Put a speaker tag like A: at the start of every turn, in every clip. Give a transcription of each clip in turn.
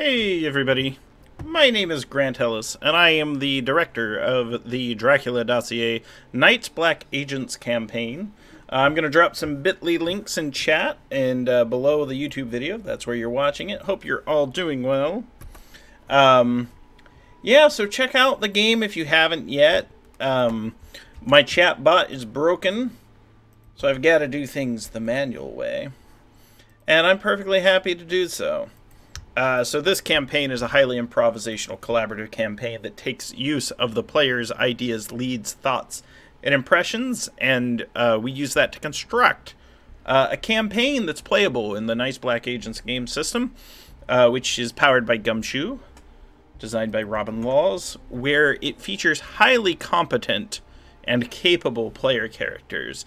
A: Hey everybody, my name is Grant Ellis, and I am the director of the Dracula Dossier Night's Black Agents campaign. I'm going to drop some bit.ly links in chat and below the YouTube video. That's where you're watching it. Hope you're all doing well. So check out the game if you haven't yet. My chat bot is broken, so I've got to do things the manual way. And I'm perfectly happy to do so. So this campaign is a highly improvisational collaborative campaign that takes use of the player's ideas, leads, thoughts, and impressions, and we use that to construct a campaign that's playable in the Nice Black Agents game system, which is powered by Gumshoe, designed by Robin Laws, where it features highly competent and capable player characters.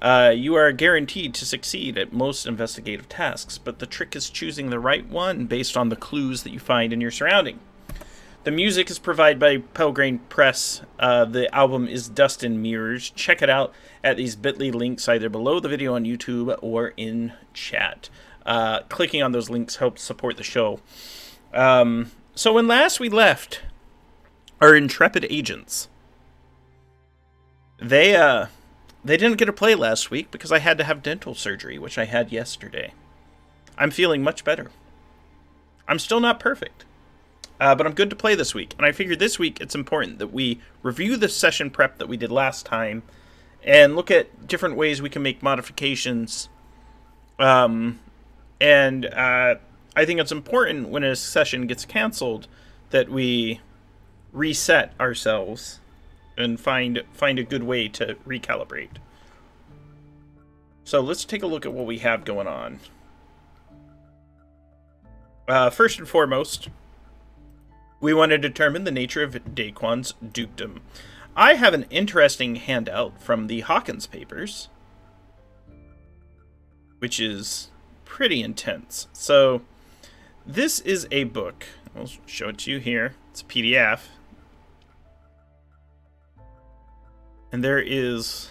A: You are guaranteed to succeed at most investigative tasks, but the trick is choosing the right one based on the clues that you find in your surrounding. The music is provided by Pelgrane Press. The album is Dust and Mirrors. Check it out at these bit.ly links either below the video on YouTube or in chat. Clicking on those links helps support the show. So when last we left our intrepid agents, they didn't get to play last week because I had to have dental surgery, which I had yesterday. I'm feeling much better. I'm still not perfect, but I'm good to play this week. And I figured this week it's important that we review the session prep that we did last time and look at different ways we can make modifications. I think it's important when a session gets canceled that we reset ourselves and find a good way to recalibrate. So let's take a look at what we have going on. First and foremost, we want to determine the nature of Daquan's dukedom. I have an interesting handout from the Hawkins papers, which is pretty intense. So this is a book. I'll show it to you here. It's a PDF. And there is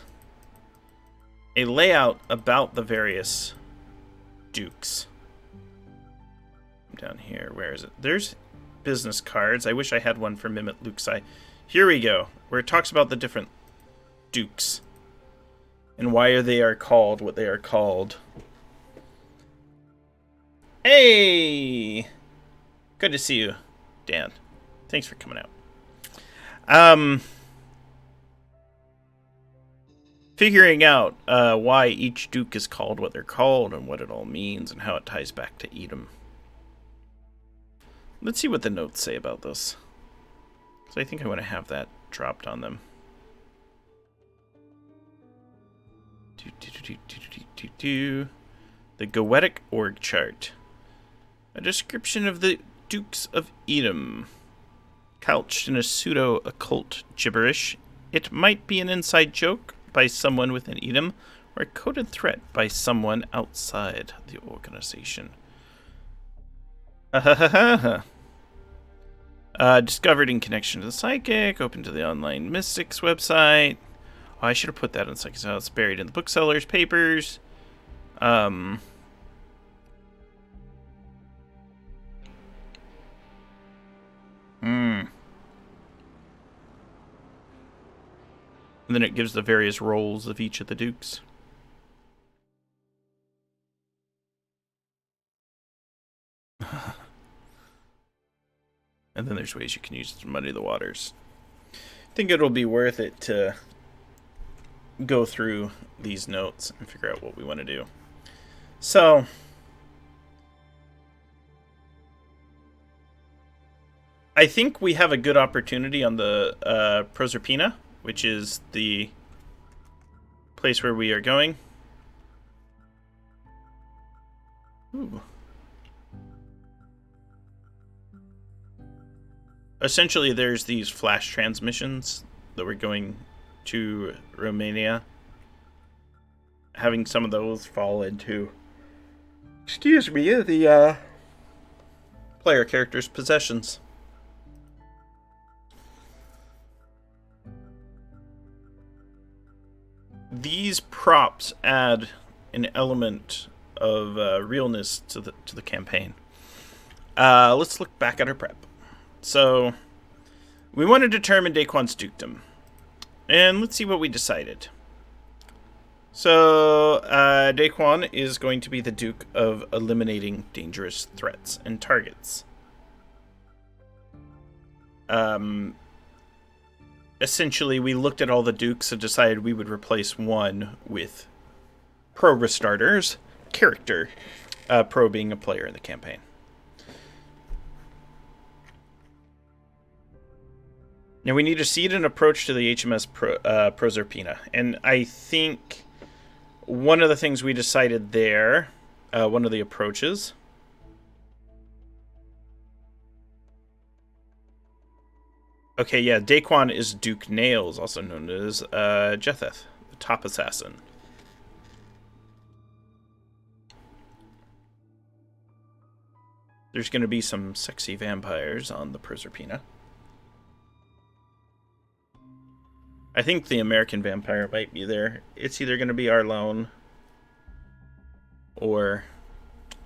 A: a layout about the various dukes. Down here, where is it? There's business cards. I wish I had one for Mimit Luxai. Here we go, where it talks about the different dukes and why they are called what they are called. Hey! Good to see you, Dan. Thanks for coming out. Figuring out why each duke is called what they're called and what it all means and how it ties back to Edom. Let's see what the notes say about this. So I think I want to have that dropped on them. The Goetic org chart. A description of the Dukes of Edom. Couched in a pseudo-occult gibberish, it might be an inside joke by someone within Edom, or a coded threat by someone outside the organization. Discovered in connection to the psychic, open to the online mystics website. Oh, I should have put that in Psychic's house. Buried in the bookseller's papers. And then it gives the various roles of each of the dukes. And then there's ways you can use it to muddy the waters. I think it'll be worth it to go through these notes and figure out what we want to do. So, I think we have a good opportunity on the Proserpina, which is the place where we are going. Ooh. Essentially, there's these flash transmissions that we're going to Romania. Having some of those fall into, the player character's possessions. These props add an element of realness to the campaign. Let's look back at our prep. So, we want to determine Daquan's dukedom. And let's see what we decided. So, Daquan is going to be the Duke of eliminating dangerous threats and targets. Essentially, we looked at all the dukes and decided we would replace one with Pro Restarter's character. Pro being a player in the campaign. Now we need to seed an approach to the HMS Proserpina. And I think one of the things we decided there, one of the approaches... Okay, yeah, Daquan is Duke Nails, also known as Jetheth, the top assassin. There's going to be some sexy vampires on the Proserpina. I think the American vampire might be there. It's either going to be Arlone or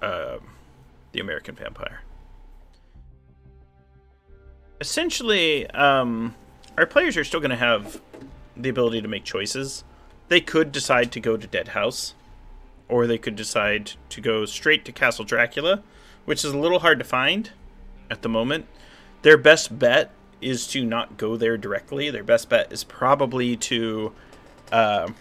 A: the American vampire. Essentially, our players are still going to have the ability to make choices. They could decide to go to Dead House, or they could decide to go straight to Castle Dracula, which is a little hard to find at the moment. Their best bet is to not go there directly. Their best bet is probably to cause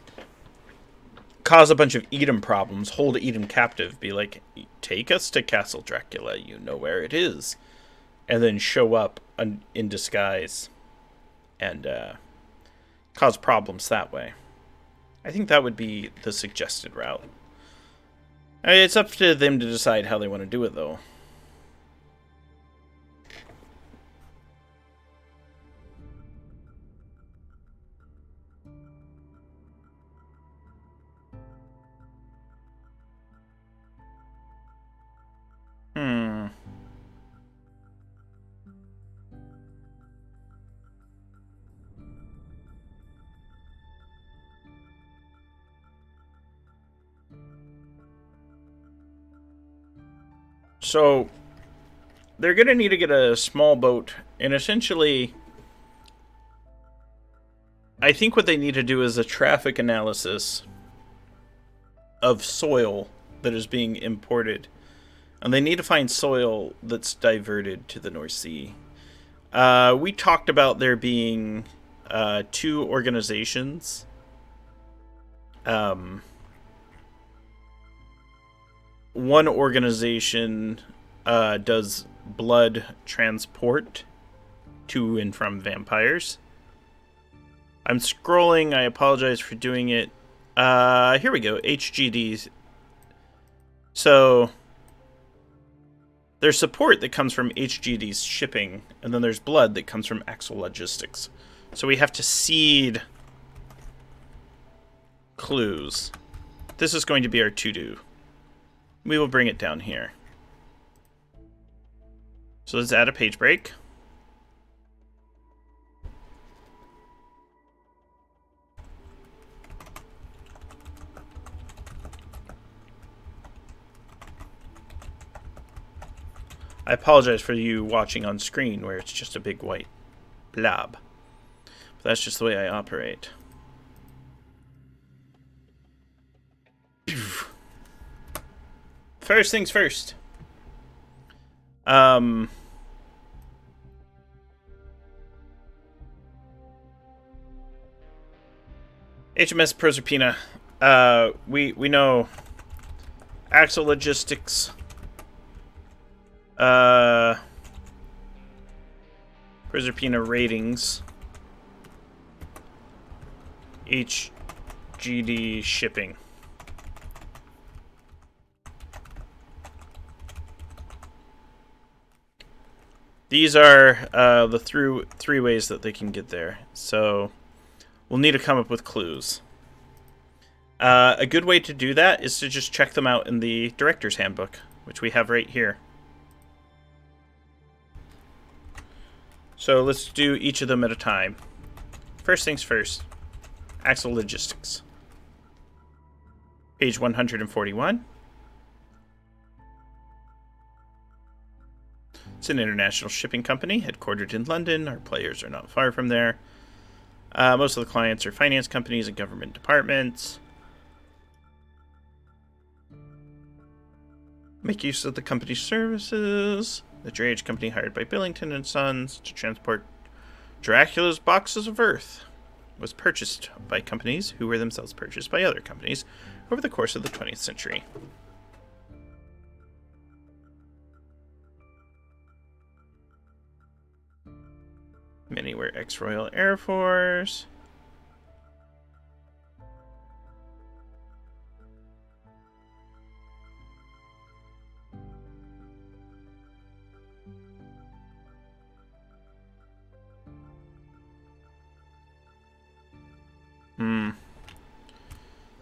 A: a bunch of Edom problems, hold Edom captive, be like, take us to Castle Dracula, you know where it is. And then show up in disguise and cause problems that way. I think that would be the suggested route. I mean, it's up to them to decide how they want to do it, though. So, they're going to need to get a small boat, and essentially, I think what they need to do is a traffic analysis of soil that is being imported. And they need to find soil that's diverted to the North Sea. We talked about there being 2 organizations. One organization does blood transport to and from vampires. I'm scrolling. I apologize for doing it. Here we go. HGDs. So there's support that comes from HGD's shipping, and then there's blood that comes from Axel Logistics. So we have to seed clues. This is going to be our to-do. We will bring it down here. So let's add a page break. I apologize for you watching on screen where it's just a big white blob. But that's just the way I operate. First things first. HMS Proserpina. We know Axel Logistics. Proserpina ratings. HGD shipping. These are the three ways that they can get there. So we'll need to come up with clues. A good way to do that is to just check them out in the Director's Handbook, which we have right here. So let's do each of them at a time. First things first. Axel Logistics. Page 141. It's an international shipping company headquartered in London. Our players are not far from there. Most of the clients are finance companies and government departments. Make use of the company's services. The drayage company hired by Billington and Sons to transport Dracula's boxes of earth was purchased by companies who were themselves purchased by other companies over the course of the 20th century. Many were ex-Royal Air Force.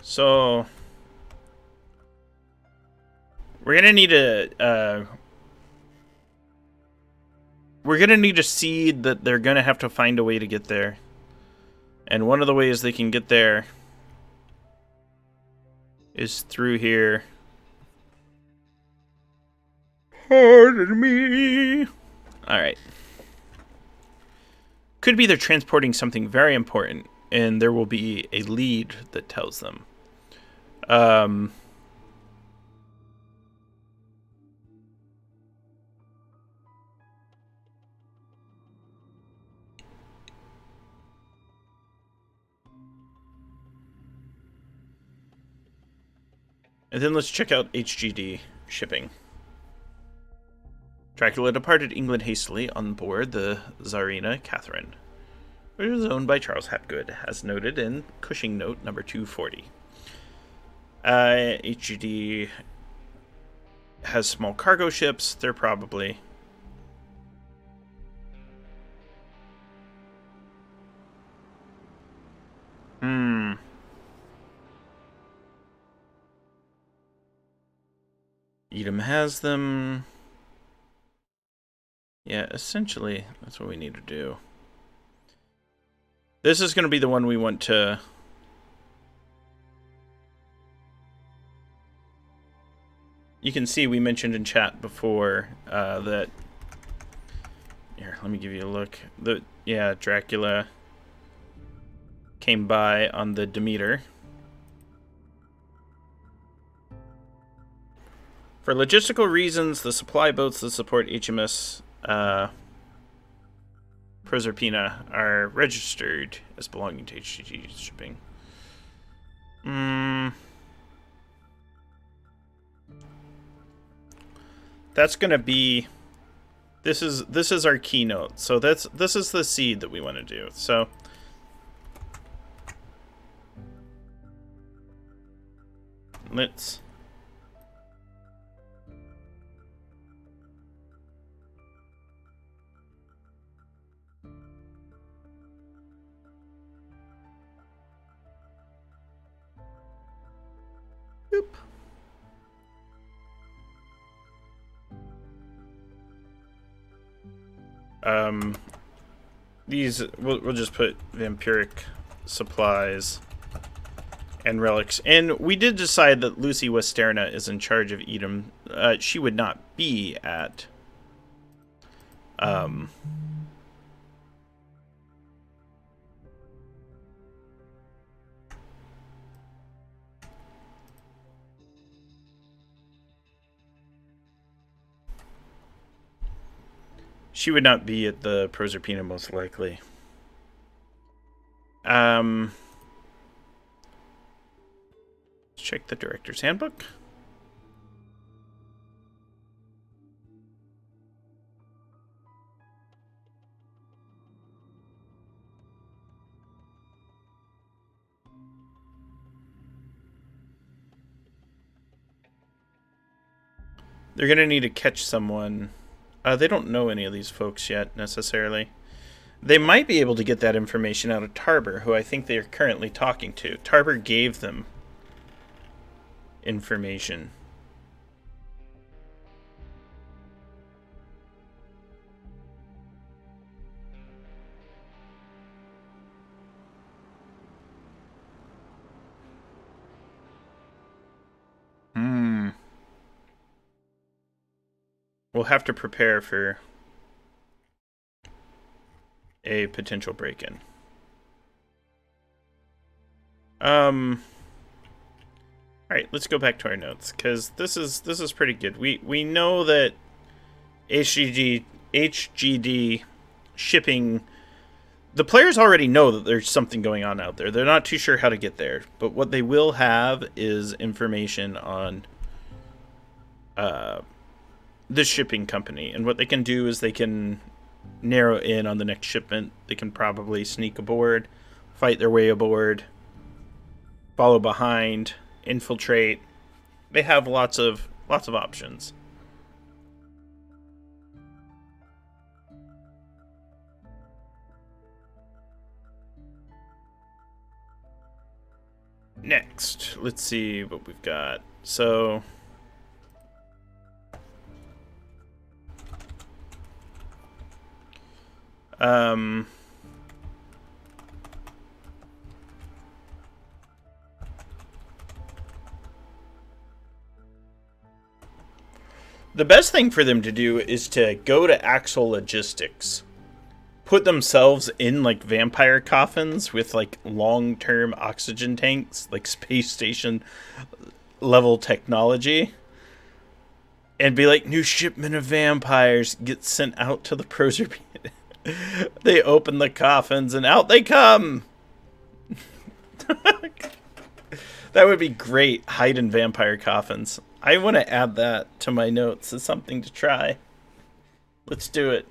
A: So we're gonna need a seed that they're gonna have to find a way to get there. And one of the ways they can get there is through here. Pardon me. Alright. Could be they're transporting something very important, and there will be a lead that tells them. And then let's check out HGD shipping. Dracula departed England hastily on board the Tsarina Catherine, which was owned by Charles Hapgood, as noted in Cushing Note number 240. HGD has small cargo ships. They're probably... Edom has them. Yeah, essentially, that's what we need to do. This is going to be the one we want to... You can see we mentioned in chat before that... Here, let me give you a look. Yeah, Dracula came by on the Demeter. For logistical reasons, the supply boats that support HMS Proserpina are registered as belonging to HGG shipping. That's gonna be... This is our keynote. So this is the seed that we want to do. So let's... Oop. These we'll just put vampiric supplies and relics. And we did decide that Lucy Westerna is in charge of Edom. She would not be at she would not be at the Proserpina, most likely. Let's check the director's handbook. They're going to need to catch someone. They don't know any of these folks yet, necessarily. They might be able to get that information out of Tarber, who I think they are currently talking to. Tarber gave them information. We'll have to prepare for a potential break-in. All right, let's go back to our notes, because this is pretty good. We know that HGD shipping, the players already know that there's something going on out there. They're not too sure how to get there, but what they will have is information on the shipping company, and what they can do is they can narrow in on the next shipment. They can probably sneak aboard, fight their way aboard, follow behind, infiltrate. They have lots of options. Next, let's see what we've got. So the best thing for them to do is to go to Axel Logistics, put themselves in like vampire coffins with like long-term oxygen tanks, like space station level technology, and be like, new shipment of vampires gets sent out to the Proserpine. They open the coffins and out they come. That would be great. Hide in vampire coffins. I want to add that to my notes as something to try. Let's do it.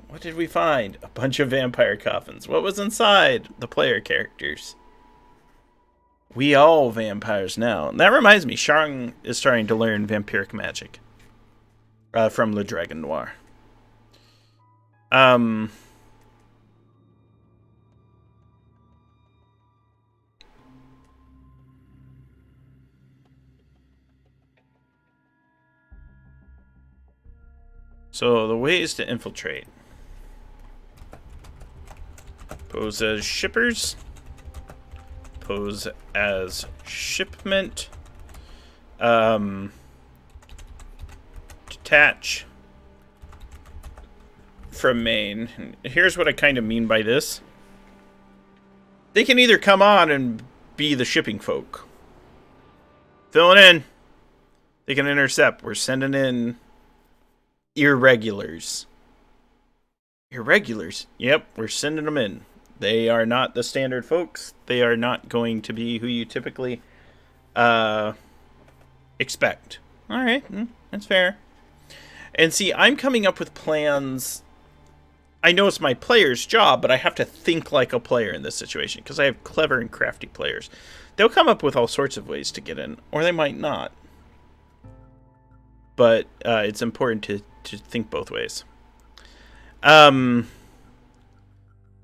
A: What did we find? A bunch of vampire coffins. What was inside? The player characters. We all vampires now. And that reminds me, Shang is starting to learn vampiric magic from Le Dragon Noir. So the ways to infiltrate. Pose as shippers. Pose as shipment. Detach from main. Here's what I kind of mean by this. They can either come on and be the shipping folk. Filling in. They can intercept. We're sending in irregulars. Irregulars? Yep, we're sending them in. They are not the standard folks. They are not going to be who you typically expect. Alright, that's fair. And see, I'm coming up with plans. I know it's my player's job, but I have to think like a player in this situation, because I have clever and crafty players. They'll come up with all sorts of ways to get in, or they might not. But it's important to think both ways.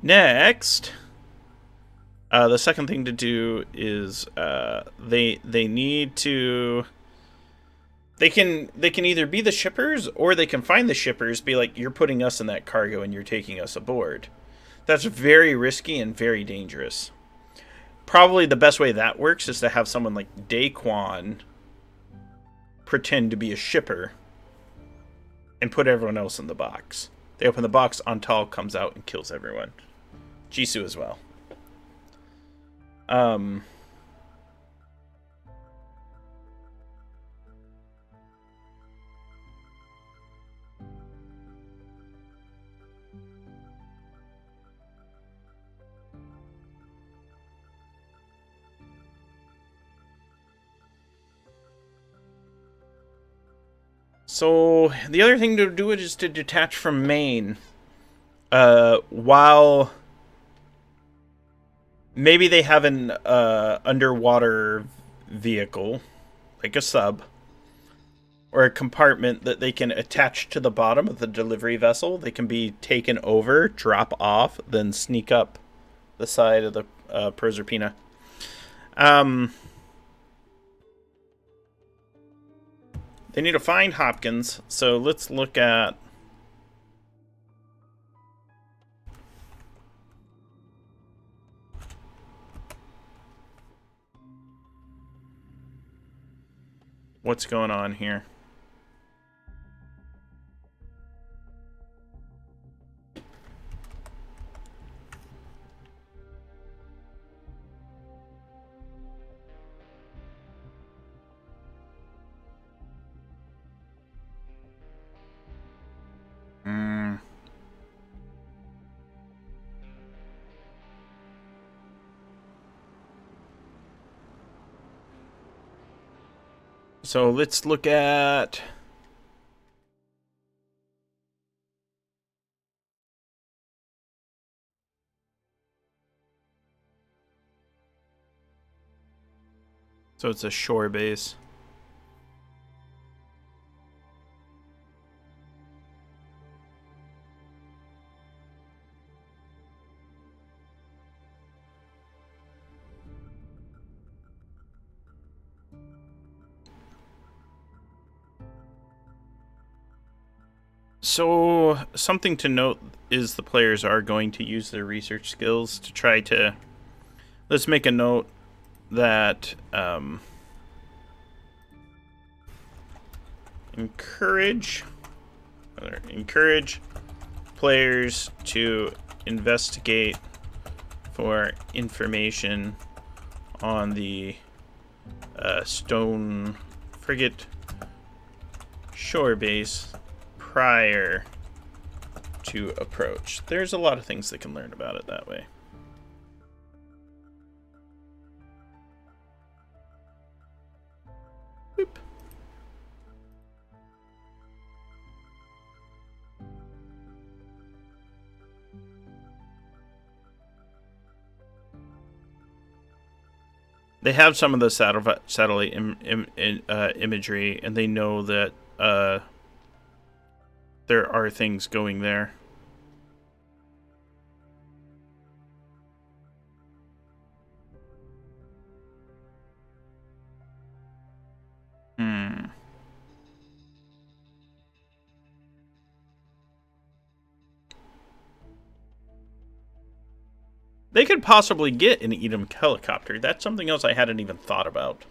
A: Next, the second thing to do is they need to. They can either be the shippers, or they can find the shippers, be like, you're putting us in that cargo and you're taking us aboard. That's very risky and very dangerous. Probably the best way that works is to have someone like Daquan pretend to be a shipper and put everyone else in the box. They open the box, Antal comes out and kills everyone. Jisoo as well. So, the other thing to do is to detach from main. While maybe they have an underwater vehicle, like a sub, or a compartment that they can attach to the bottom of the delivery vessel. They can be taken over, drop off, then sneak up the side of the Proserpina. They need to find Hopkins, so let's look at... what's going on here. So let's look at... So it's a shore base. So, something to note is the players are going to use their research skills to try to... Let's make a note that encourage players to investigate for information on the Stone Frigate shore base prior to approach. There's a lot of things they can learn about it that way. Boop. They have some of the satellite imagery, and they know that there are things going there. They could possibly get an Edom helicopter. That's something else I hadn't even thought about.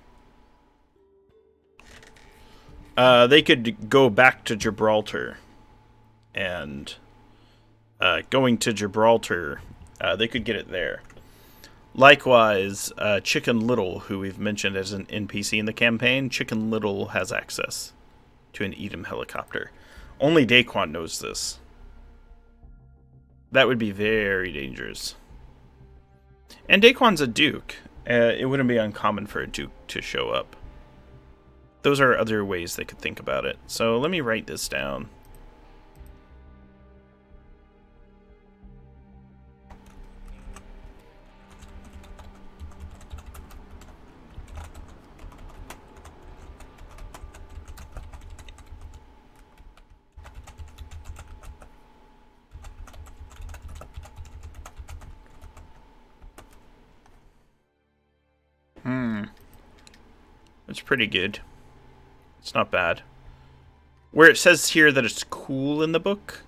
A: They could go back to Gibraltar. And going to Gibraltar, they could get it there. Likewise, Chicken Little, who we've mentioned as an NPC in the campaign, Chicken Little has access to an Edom helicopter. Only Daquan knows this. That would be very dangerous. And Daquan's a duke. It wouldn't be uncommon for a duke to show up. Those are other ways they could think about it. So let me write this down. It's pretty good. It's not bad. Where it says here that it's cool in the book,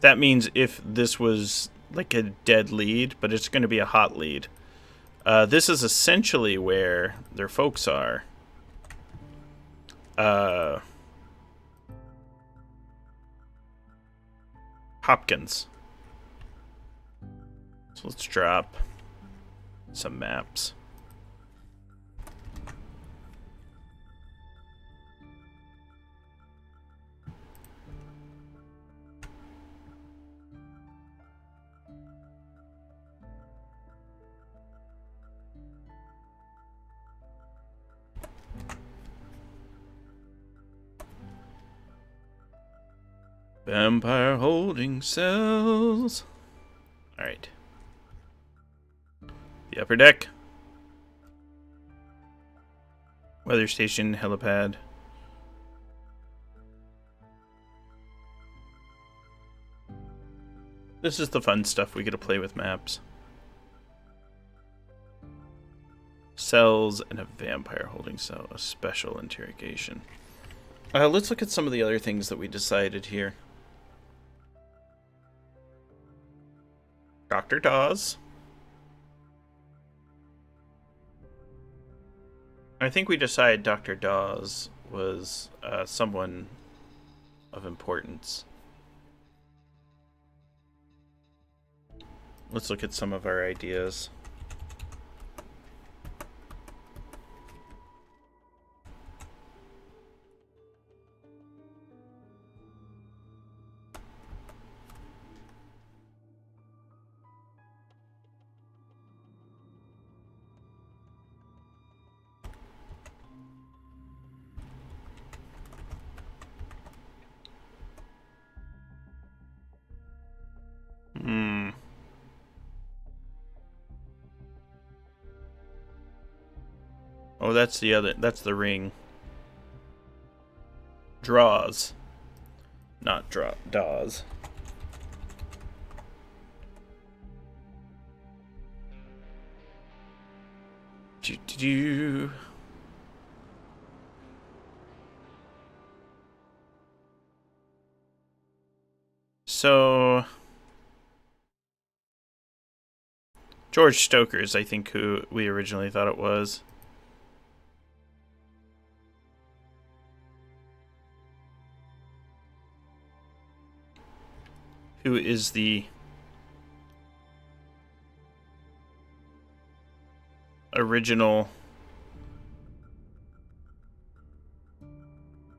A: that means if this was like a dead lead, but it's going to be a hot lead. This is essentially where their folks are. Hopkins. So let's drop some maps. Vampire holding cells. Alright. The upper deck. Weather station, helipad. This is the fun stuff we get to play with maps. Cells and a vampire holding cell. A special interrogation. Let's look at some of the other things that we decided here. Dr. Dawes. I think we decided Dr. Dawes was someone of importance. Let's look at some of our ideas. Oh, that's the other. That's the ring. Draws. Not Daws. Do. So George Stoker's, I think, who we originally thought it was. Who is the original?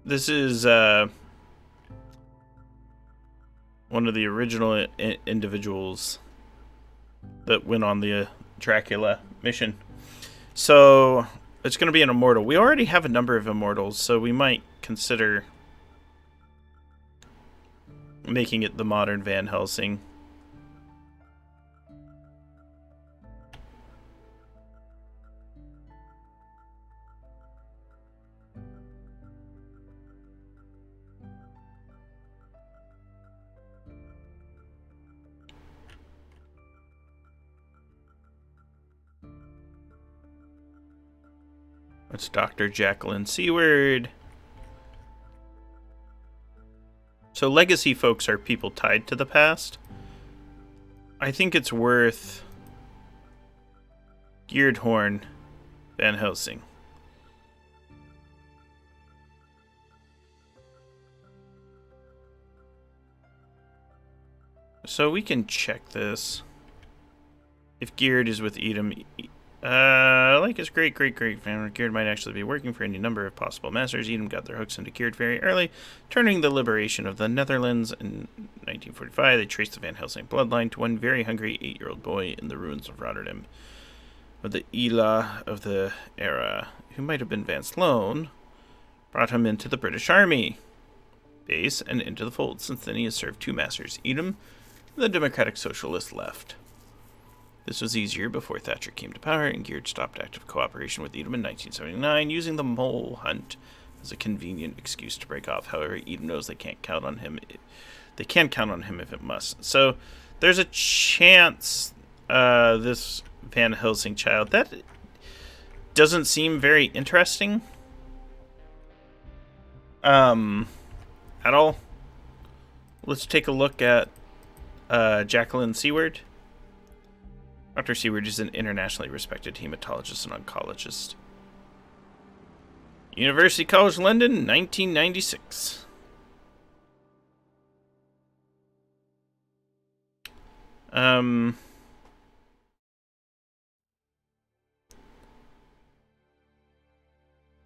A: This is one of the original individuals that went on the Dracula mission. So it's going to be an immortal. We already have a number of immortals, so we might consider making it the modern Van Helsing. It's Dr. Jacqueline Seward. So legacy folks are people tied to the past. I think it's worth Gearedhorn Van Helsing. So we can check this. If Geared is with Edom, like his great-great-great-family, Geared might actually be working for any number of possible masters. Edom got their hooks into Geared very early, turning the liberation of the Netherlands in 1945. They traced the Van Helsing bloodline to one very hungry 8-year-old boy in the ruins of Rotterdam, of the Ela of the era, who might have been Van Sloan, brought him into the British Army base and into the fold. Since then, he has served 2 masters, Edom and the Democratic Socialist left. This was easier before Thatcher came to power, and Geared stopped active cooperation with Edom in 1979, using the mole hunt as a convenient excuse to break off. However, Edom knows they can't count on him. They can count on him if it must. So there's a chance this Van Helsing child, that doesn't seem very interesting at all. Let's take a look at Jacqueline Seward. Dr. Seward is an internationally respected hematologist and oncologist. University College London, 1996.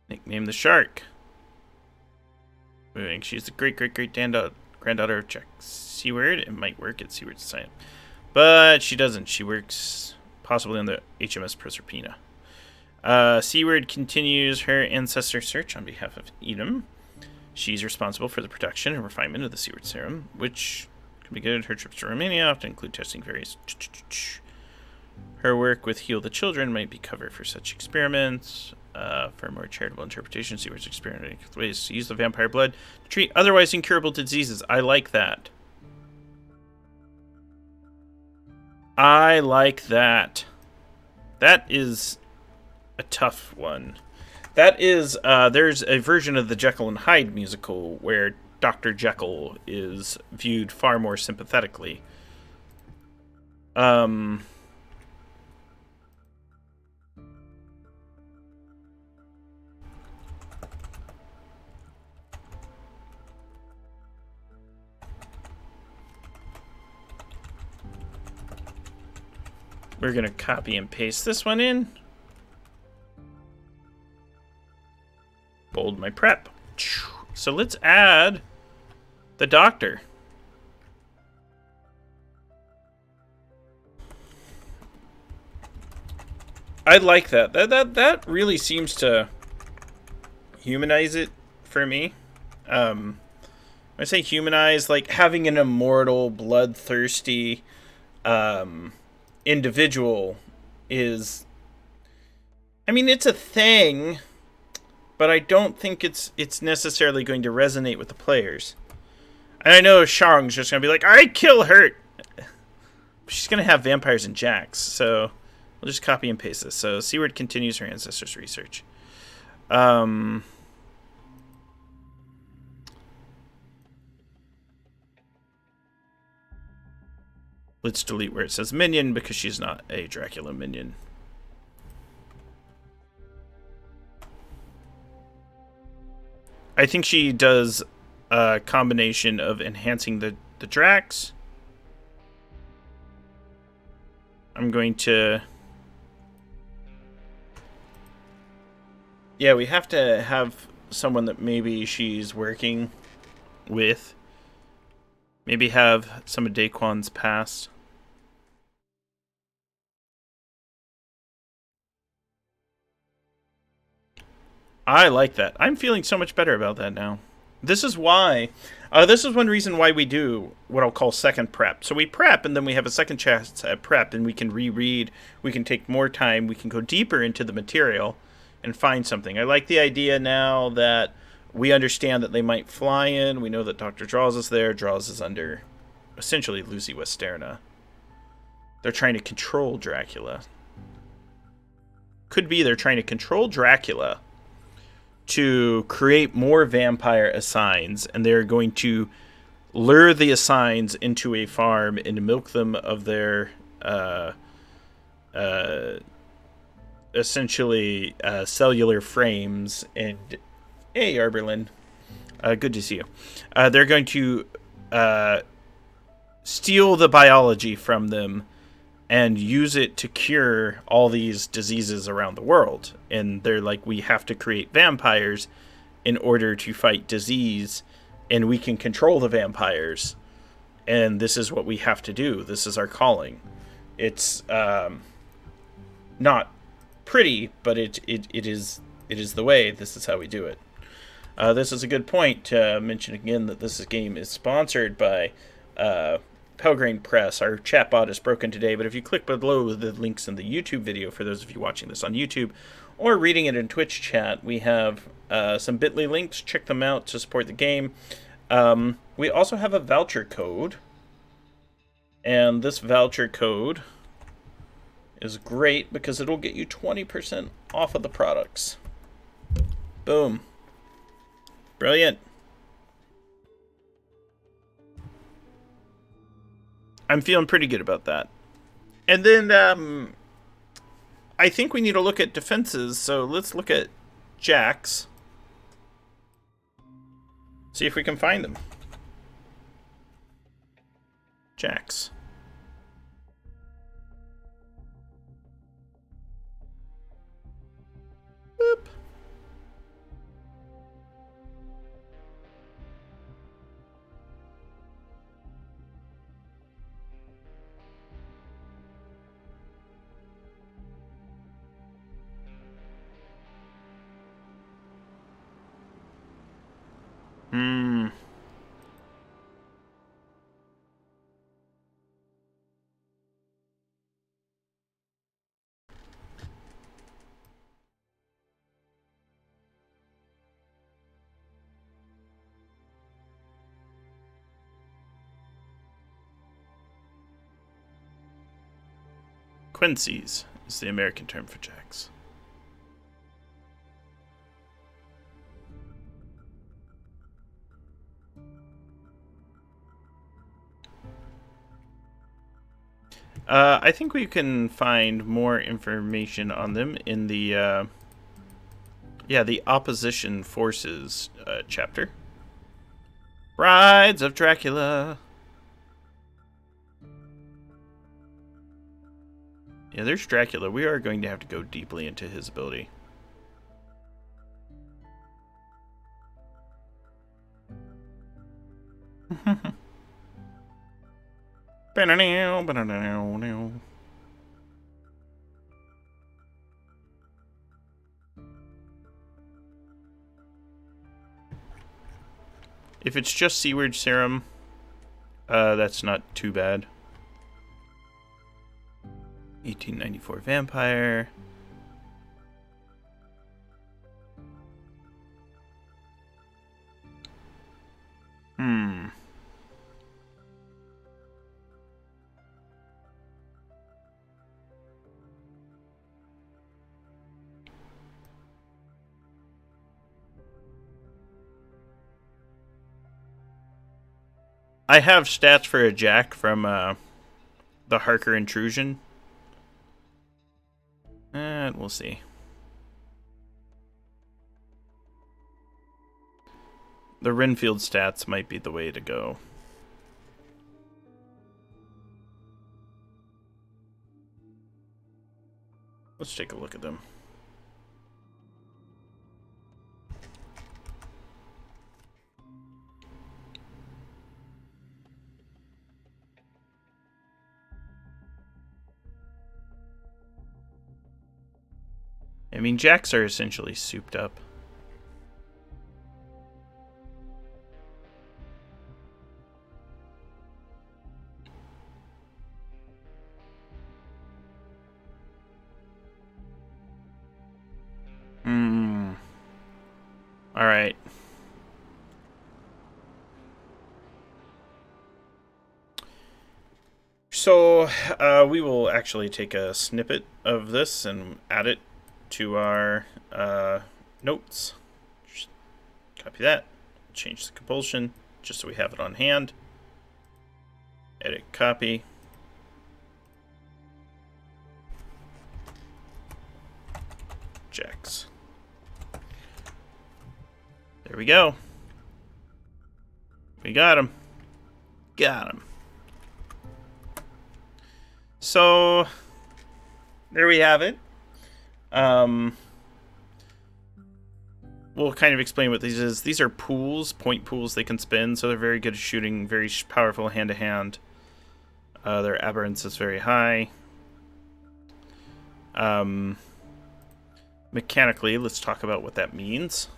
A: Nickname the Shark. She's the great-great-great-granddaughter of Jack Seward. It might work at Seward's science. But she doesn't. She works possibly on the HMS Proserpina. Seward continues her ancestor search on behalf of Edom. She's responsible for the production and refinement of the Seward serum, which can be good. Her trips to Romania often include testing various... Her work with Heal the Children might be cover for such experiments. For a more charitable interpretation, Seward's experimenting with ways to use the vampire blood to treat otherwise incurable diseases. I like that. I like that. That is a tough one. That is, there's a version of the Jekyll and Hyde musical where Dr. Jekyll is viewed far more sympathetically. We're going to copy and paste this one in. Bold my prep. So let's add the doctor. I like that. That really seems to humanize it for me. When I say humanize, like having an immortal, bloodthirsty individual is I mean, it's a thing, but I don't think it's necessarily going to resonate with the players. And I know Shang's just going to be like, I kill her! She's going to have vampires and jacks, so we'll just copy and paste this. So Seaward continues her ancestors' research. Let's delete where it says minion, because she's not a Dracula minion. I think she does a combination of enhancing the Drax. I'm going to... Yeah, we have to have someone that maybe she's working with. Maybe have some of Daquan's past. I like that. I'm feeling so much better about that now. This is why... this is one reason why we do what I'll call second prep. So we prep, and then we have a second chance at prep, and we can reread. We can take more time. We can go deeper into the material and find something. I like the idea now that we understand that they might fly in. We know that Dr. Draws is there. Draws is under, essentially, Lucy Westerna. They're trying to control Dracula. Could be they're trying to control Dracula to create more vampire assigns, and they're going to lure the assigns into a farm and milk them of their essentially cellular frames. And hey, Arberlin, good to see you. They're going to steal the biology from them and use it to cure all these diseases around the world. And they're like, we have to create vampires in order to fight disease, and we can control the vampires. And this is what we have to do. This is our calling. It's not pretty, but it is the way. This is how we do it. This is a good point to mention again that this game is sponsored by Pelgrane Press. Our chatbot is broken today, but if you click below the links in the YouTube video, for those of you watching this on YouTube, or reading it in Twitch chat, we have some bit.ly links. Check them out to support the game. We also have a voucher code, and this voucher code is great because it'll get you 20% off of the products. Boom. Brilliant. I'm feeling pretty good about that. And then I think we need to look at defenses, so let's look at jacks. See if we can find them. Jacks. Boop. Quincy's is the American term for jacks. I think we can find more information on them in the the opposition forces chapter. Brides of Dracula. Yeah, there's Dracula. We are going to have to go deeply into his ability. If it's just Seaward Serum, that's not too bad. 1894 Vampire. I have stats for a Jack from the Harker Intrusion. And we'll see. The Renfield stats might be the way to go. Let's take a look at them. I mean, Jacks are essentially souped up. Alright. So, we will actually take a snippet of this and add it to our notes. Just copy that. Change the compulsion, just so we have it on hand. Edit, copy. Jacks. There we go. We got him. Got him. So, there we have it. We'll kind of explain what these is. These are pools, point pools they can spin, so they're very good at shooting, very powerful hand-to-hand. Their aberrance is very high. Mechanically, let's talk about what that means.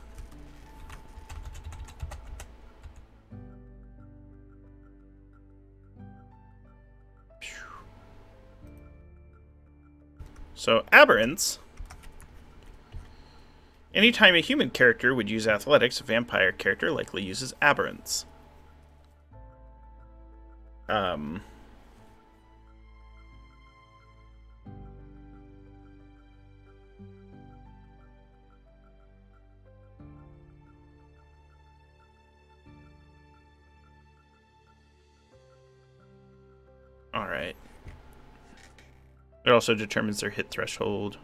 A: So, aberrance. Anytime a human character would use athletics, a vampire character likely uses aberrance. Alright. It also determines their hit threshold.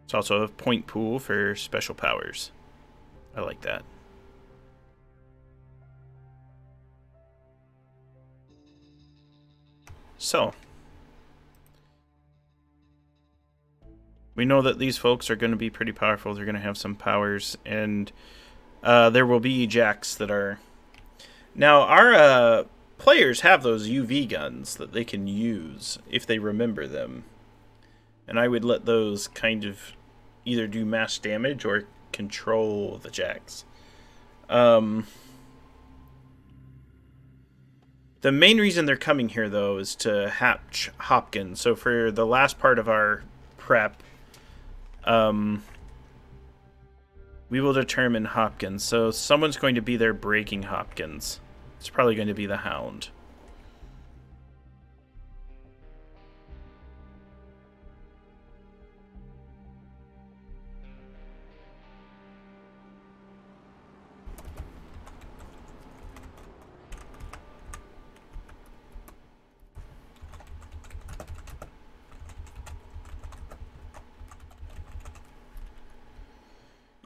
A: It's also a point pool for special powers. I like that. So, we know that these folks are going to be pretty powerful. They're going to have some powers, and there will be Jacks that are... Now, our players have those UV guns that they can use if they remember them. And I would let those kind of either do mass damage or control the Jacks. The main reason they're coming here, though, is to hatch Hopkins. So for the last part of our prep, we will determine Hopkins. So someone's going to be there breaking Hopkins. It's probably going to be the Hound.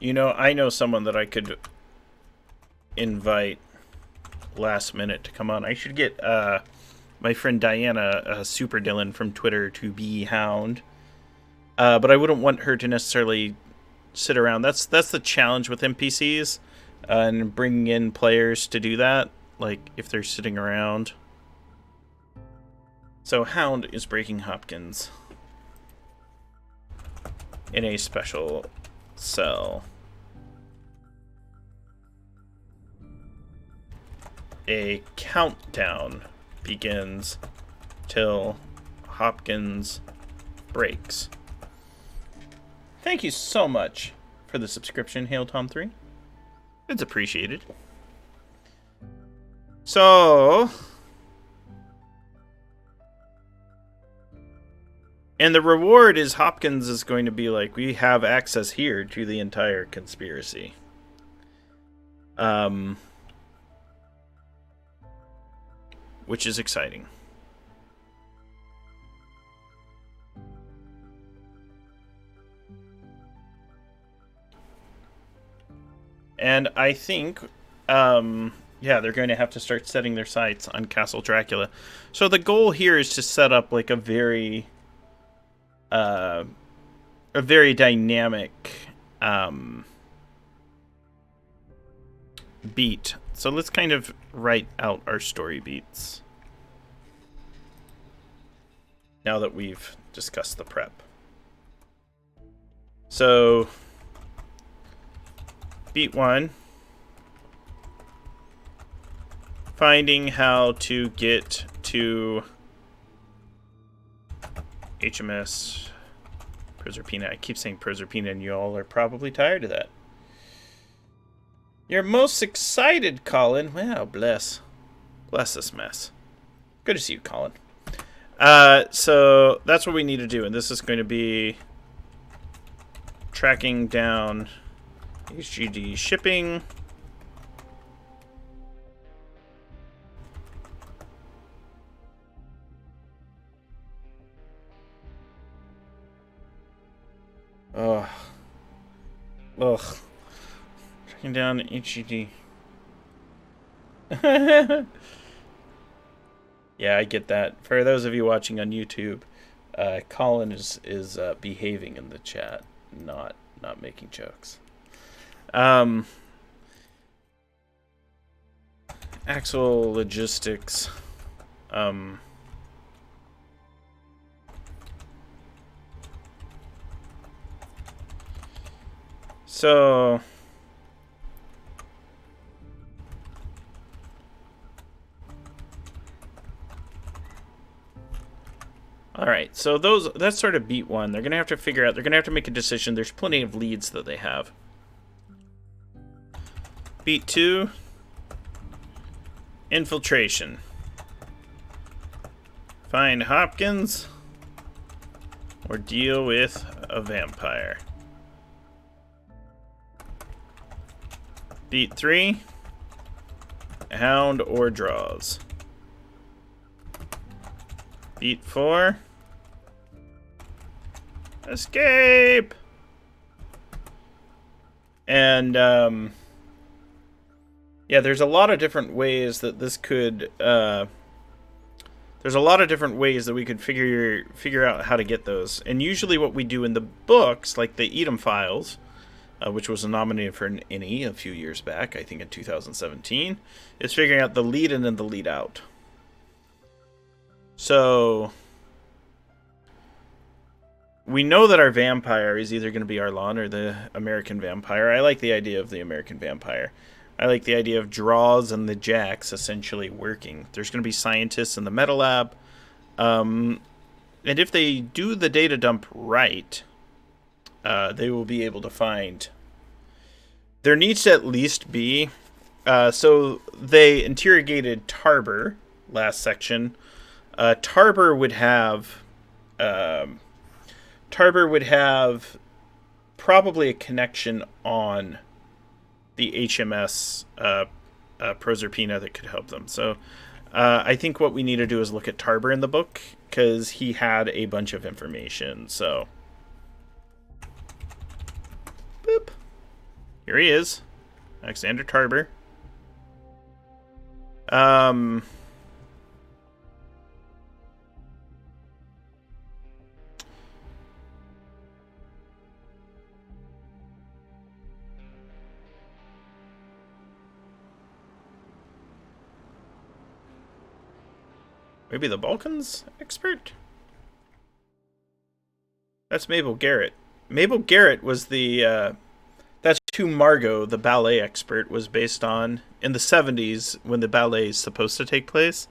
A: You know, I know someone that I could invite last minute to come on. I should get my friend Diana, Super Dylan from Twitter, to be Hound. But I wouldn't want her to necessarily sit around. That's the challenge with NPCs and bringing in players to do that, like if they're sitting around. So Hound is breaking Hopkins in a special cell. A countdown begins till Hopkins breaks. Thank you so much for the subscription, Hail Tom 3. It's appreciated. So, and the reward is Hopkins is going to be like, we have access here to the entire conspiracy. which is exciting. And I think, yeah, they're going to have to start setting their sights on Castle Dracula. So the goal here is to set up like a very dynamic beat. So let's kind of write out our story beats now that we've discussed the prep. So beat 1, finding how to get to HMS Proserpina. I keep saying Proserpina, and you all are probably tired of that. You're most excited, Colin. Wow, bless this mess. Good to see you, Colin. So that's what we need to do, and this is going to be tracking down HGD shipping. Ugh. Tracking down HGD. Yeah, I get that. For those of you watching on YouTube, Colin is behaving in the chat, not making jokes. Actual logistics. So all right, so that's sort of beat 1. They're going to have to figure out, they're going to have to make a decision. There's plenty of leads that they have. Beat 2, infiltration. Find Hopkins or deal with a vampire. Beat 3, hound or draws. Beat 4, escape. And yeah, there's a lot of different ways that this could there's a lot of different ways that we could figure out how to get those. And usually what we do in the books, like the Edom Files, which was nominated for an NE a few years back, I think in 2017, is figuring out the lead in and the lead out. So we know that our vampire is either going to be Arlan or the American vampire. I like the idea of the American vampire. I like the idea of draws and the jacks essentially working. There's going to be scientists in the meta lab. And if they do the data dump right, they will be able to find. There needs to at least be. So they interrogated Tarber last section. Tarber would have probably a connection on the HMS Proserpina that could help them. So I think what we need to do is look at Tarber in the book, because he had a bunch of information. So boop. Here he is. Alexander Tarber. Maybe the Balkans expert? That's Mabel Garrett. Mabel Garrett was the... that's who Margot, the ballet expert, was based on in the 70s when the ballet is supposed to take place.